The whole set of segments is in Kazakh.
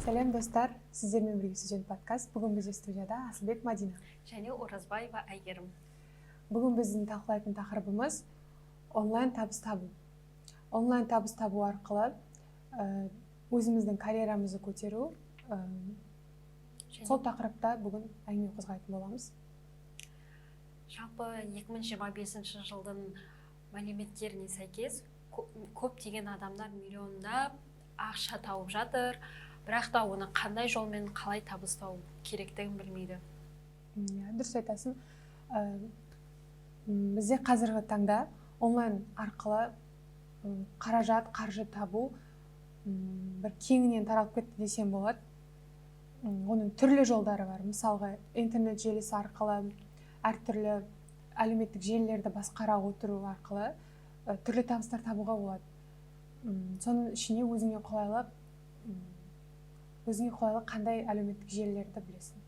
Сәлем достар, сіздермен бірге Сүзен подкаст. Бүгін бізде студияда Асылбек Мадина және Оразбаева Әйгерім. Бүгін біздің талқылайтын тақырыбымыз онлайн табыс табу. Онлайн табыс табу арқылы өзіміздің карьерамызды көтеру, сол тақырыпта бүгін әңгіме қозғайтын боламыз. Жалпы 2025 жылдың мәліметтеріне сәйкес көптеген адамдар миллиондап ақша тауып жатыр, бірақ та оны қандай жолмен қалай табыстау керектігін білмейді. Дұрыс айтасың. Бізде қазіргі таңда онлайн арқылы қаржы табу бір кеңінен таралып кетті десем болады. Оның түрлі жолдары бар. Мысалға, интернет желісі арқылы, әртүрлі әлеуметтік желілерді басқара отыру арқылы түрлі табыстар табуға болады. Соның ішіне өзіңе қолайлы қандай әлеуметтік желілерді білесің?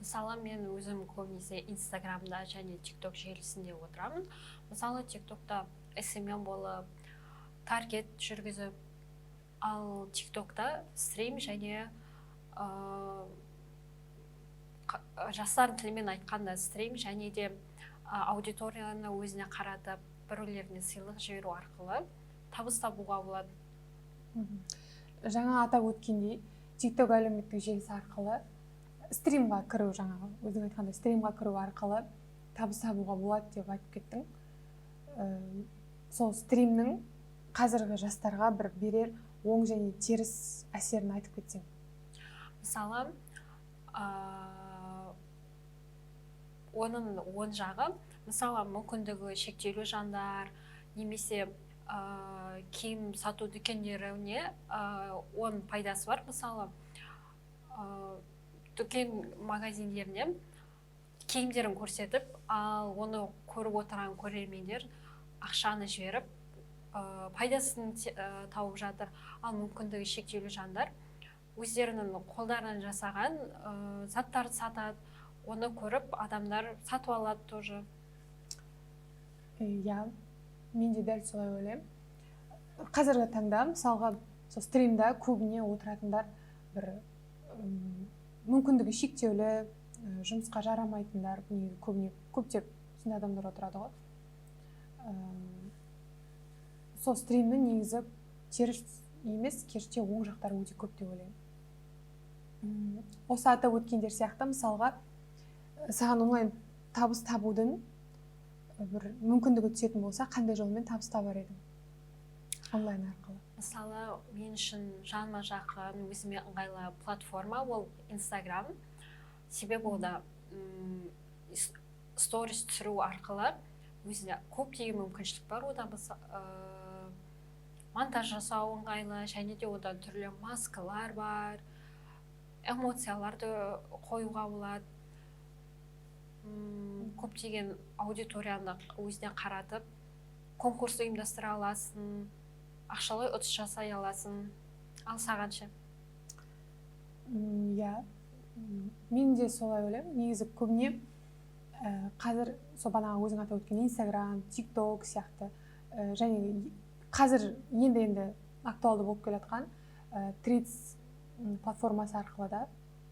Мысалы, мен өзім көбінесе Инстаграмда және TikTok желісінде отырамын. Мысалы, TikTokта SMM болып, таргет жүргізіп, ал TikTokта стрим және жастар тілімен айтқанда стрим және де аудиторияны өзіне қаратып, біреулеріне сыйлық жіберу арқылы табыс табуға болады. Жаңа атап өткендей, TikTok әлеуметтік желісі арқылы стримға кіру, жаңағы өзің айтқандай стримға кіру арқылы табыс табуға болады деп айтып кеттің. Сол стримнің қазіргі жастарға бір берер оң және теріс әсерін айтып кетсең. Мысалы, оның оң жағы, мысалы, мүмкіндігі шектеулі жандар, немесе киім сату дүкендеріне оң пайдасы бар. Мысалы, дүкен магазиндеріне киімдерін көрсетіп, ал оны көріп отырған көрермендер ақшаны жіберіп, пайдасын тауып жатыр. Ал мүмкіндігі шектеулі жандар өздерінің қолдарынан жасаған заттарды сатады, оны көріп адамдар сатып алады тоже. Мен де дәл солай ойлаймын. Қазіргі таңда, мысалға, стримда көбіне отыратындар бір мүмкіндігі шектеулі, жұмысқа жарамайтындар, көптеп сондай адамдар отырады ғой. Сол стримнің негізі теріс емес, керісінше оң жақтары өте көп деп ойлаймын. Осы атап өткендер сияқты, мысалға, саған онлайн табыс табудың бір мүмкіндігі түсетін болса, қандай жолмен табыс табар едің онлайн арқылы? Мысалы, мен үшін жаныма жақын, өзіме ыңғайлы платформа ол Instagram. Себебі ода сторис түсіру арқылы өзіне көптеген мүмкіншілік бар. Ода монтаж жасау ыңғайлы, және де ода түрлі маскалар бар, эмоцияларды қоюға болады. Көптеген аудиторияны өзіне қаратып, конкурс ұйымдастыра аласың, ақшалай ұтыс жасай аласың. Ал саған ше? Мен де солай ойлаймын. Негізі көбіне қазір бағанағы өзің атап өткен Instagram, TikTok сияқты және қазір енді актуалды болып келе жатқан Threads платформасы арқылы да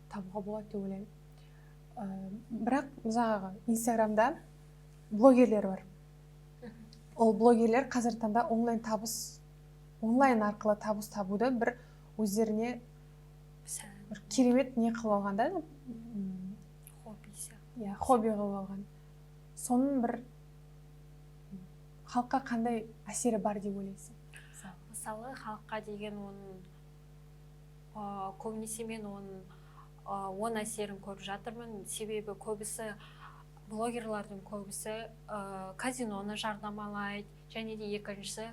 табуға болады деп ойлаймын. Бірақ жаңағы Инстаграмда блогерлер бар. Ол блогерлер қазір таңда онлайн арқылы табыс табуды бір өздеріне бір керемет не қылып алғанда, хобби қылып алған. Соның бір халыққа қандай әсері бар деп ойлайсың? Мысалы, халыққа деген оның көбінесе мен оның әсерін көріп жатырмын. Себебі көбісі блогерлардың көбісі казиноны жарнамалайды, және де екіншісі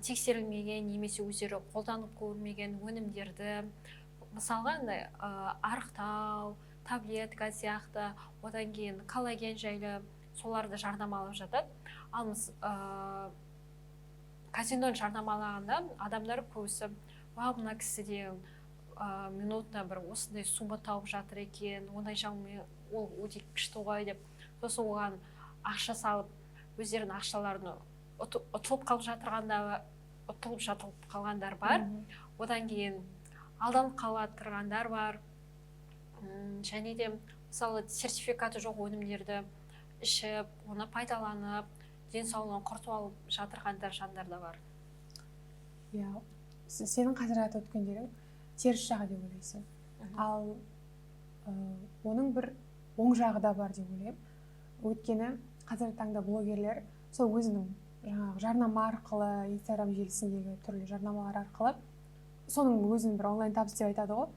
тексерілмеген немесе өздері қолданып көрмеген өнімдерді, мысалға арықтау, таблетка сияқты, одан кейін коллаген жайлы соларды жарнамалап жатады. Ал казиноны жарнамалағанда адамдар көбісі мына кісіде минутына бір осындай сума тауып жатыр екен, ондай жағымен ол өте күшті ғой деп, сосын оған ақша салып, өздерінің ақшаларын ұтылып қалғандар бар. Одан кейін алданып қала тұрғандар бар. Және де мысалы сертификаты жоқ өнімдерді ішіп, оны пайдаланып, денсаулығын құртып алып жатырғандар жандар да бар. Иә, сенің қазір айтып өткендерің теріс жағы деп ойлайсың. Ал оның бір оң жағы да бар деп ойлаймын. Өйткені қазіргі таңда блогерлер сол өзінің жаңағы жарнама арқылы, Инстаграм желісіндегі түрлі жарнамалар арқылы соның өзін бір онлайн табыс деп айтады ғой.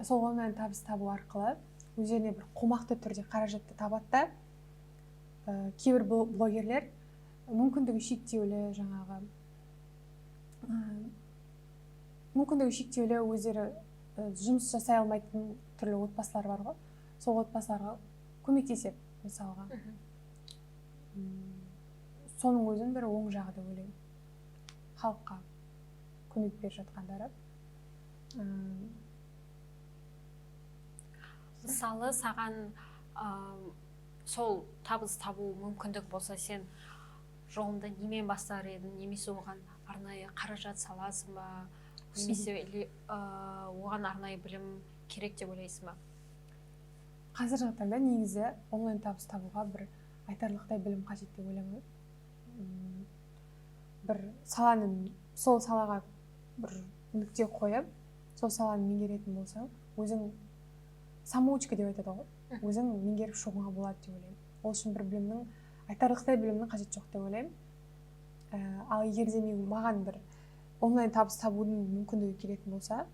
Сол онлайн табыс табу арқылы өздеріне бір қомақты түрде қаражатты табады да, кейбір блогерлер мүмкіндігі шектеулі жаңағы мүмкіндігі шектеулі өздері жұмыс жасай алмайтын түрлі отбасылар бар ғой. Сол отбасыларға көмектеседі мысалға. Соның өзін бір оң жағы деп ойлаймын. Халыққа көмек беріп жатқандары. Мысалы, саған сол табыс табу мүмкіндік болса, сен жолында немен бастар едің, немесе оған арнайы қаражат саласың ба, немесе оған арнайы білім керек деп ойлайсың ба? Қазіргі таңда негізі онлайн табыс табуға бір айтарлықтай білім қажет деп ойламаймын. Бір сол салаға бір нүкте қойып, сол саланы меңгеретін болсаң, өзің самоучка деп айтады ғой, өзің меңгеріп шығуға болады деп ойлаймын. Ол үшін бір айтарлықтай білімнің қажет жоқ деп ойлаймын. Ал егер де маған бір онлайн табыс табудың мүмкіндігі келетін болса,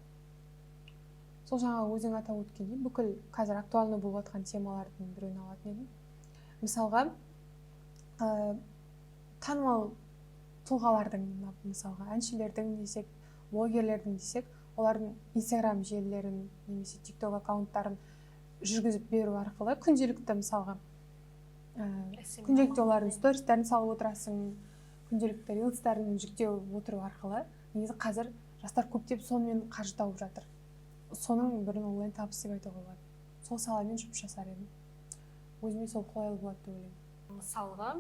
сол жаңа өзің атап өткендей, бүкіл қазір актуальны болып жатқан темалардың біреуін алатын едім. Мысалға, танымал тұлғалардың, мысалға, әншілердің десек, блогерлердің десек, олардың Инстаграм желілерін немесе TikTok аккаунттарын жүргізіп беру арқылы күнделікті мысалға күнделікті олардың стористерін салып отырасың, күнделікті рилстарын жүктеп отыру арқылы негізі қазір жастар көптеп сонымен қаржы тауып жатыр. Соның бірін онлайн табыс деп айтуға болады. Сол саламен жұмыс жасар едім. Өзіме сол қолайлы болады деп ойлаймын. Мысалға,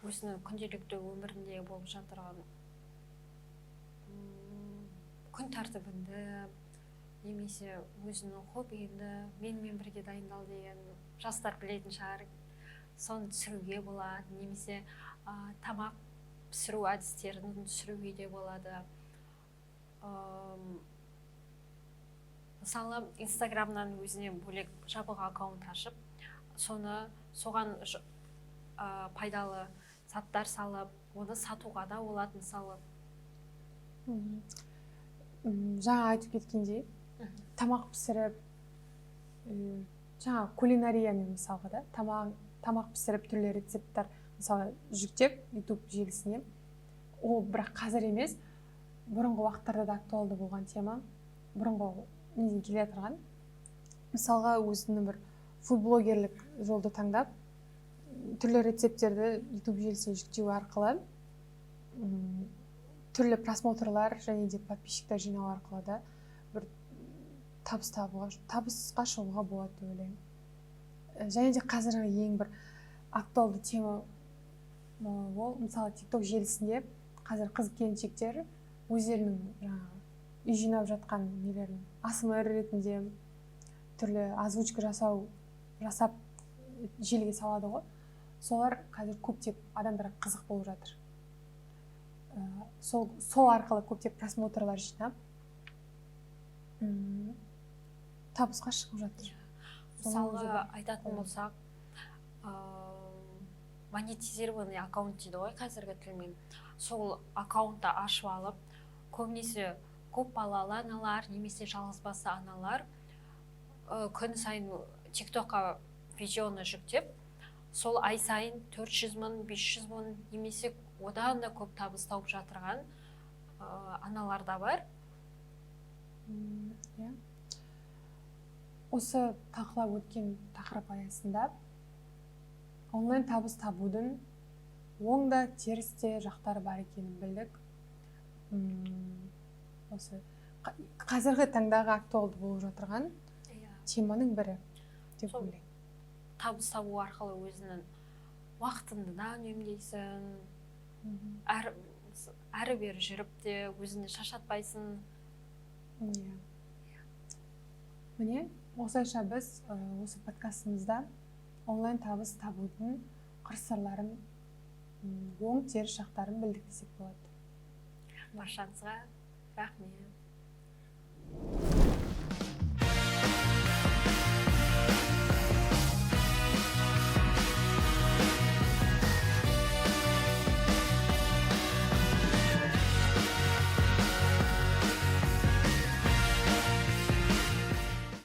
өзінің күнделікті өмірінде болып жатырған күн тәртібіңді, немесе өзінің хоббиіңді менімен бірге дайындал деген жастар білетін шығар, соны түсіруге болады, немесе тамақ пісіру әдістерін түсіруге де болады. Мысалы, Инстаграмнан өзіне бөлек жабық аккаунт ашып, соған пайдалы заттар салып, оны сатуға да болады. Мысалы, жаңа айтып кеткендей, тамақ пісіріп, жаңа кулинариямен мысалға да, тамақ пісіріп түрлі рецепттар мысалы жүктеп YouTube желісіне, ол бірақ қазір емес, бұрынғы уақыттарда да актуалды болған тема, бұрынғы неден келе жатырған. Мысалға, өзінің бір фудблогерлік жолды таңдап, түрлі рецептерді YouTube желісіне жүктеу арқылы түрлі просмотрлар және де подписчиктер жинау арқылы да бір табысқа шығуға болады деп ойлаймын. Және де қазіргі ең бір актуалды тема ол, мысалы, TikTok желісінде қазір қыз-келіншектер өздерінің жаңағы үй жинап жатқан нелерін ASMR ретінде түрлі озвучка жасап желіге салады ғой. Солар қазір көптеп адамдарға қызық болып жатыр. Сол арқылы көптеп просмотрлар жинап табысқа шығып жатыр. Мысалы, айтатын болсақ, монетизированный аккаунт дейді ғой қазіргі тілмен. Сол аккаунтты ашып алып, көбінесе көп балалы аналар, немесе жалғызбасты аналар күн сайын TikTokқа видеоны жүктеп, сол ай сайын 400 мың, 500 мың, немесе одан да көп табыс тауып жатырған аналар да бар. Осы талқылап өткен тақырып аясында онлайн табыс табудың оң да теріс те жақтары бар екенін білдік. Осы қазіргі таңдағы актуалды болып жатырған теманың бірі деп ойлаймын. Табыс табу арқылы өзінің уақытыңды да үнемдейсің, әрі бері жүріп те өзіңді шаршатпайсың. Иә. Міне, осылайша біз осы подкастымызда онлайн табыс табудың қыр-сырларын, оң теріс жақтарын білдік десек болады. Баршаңызға рахмет.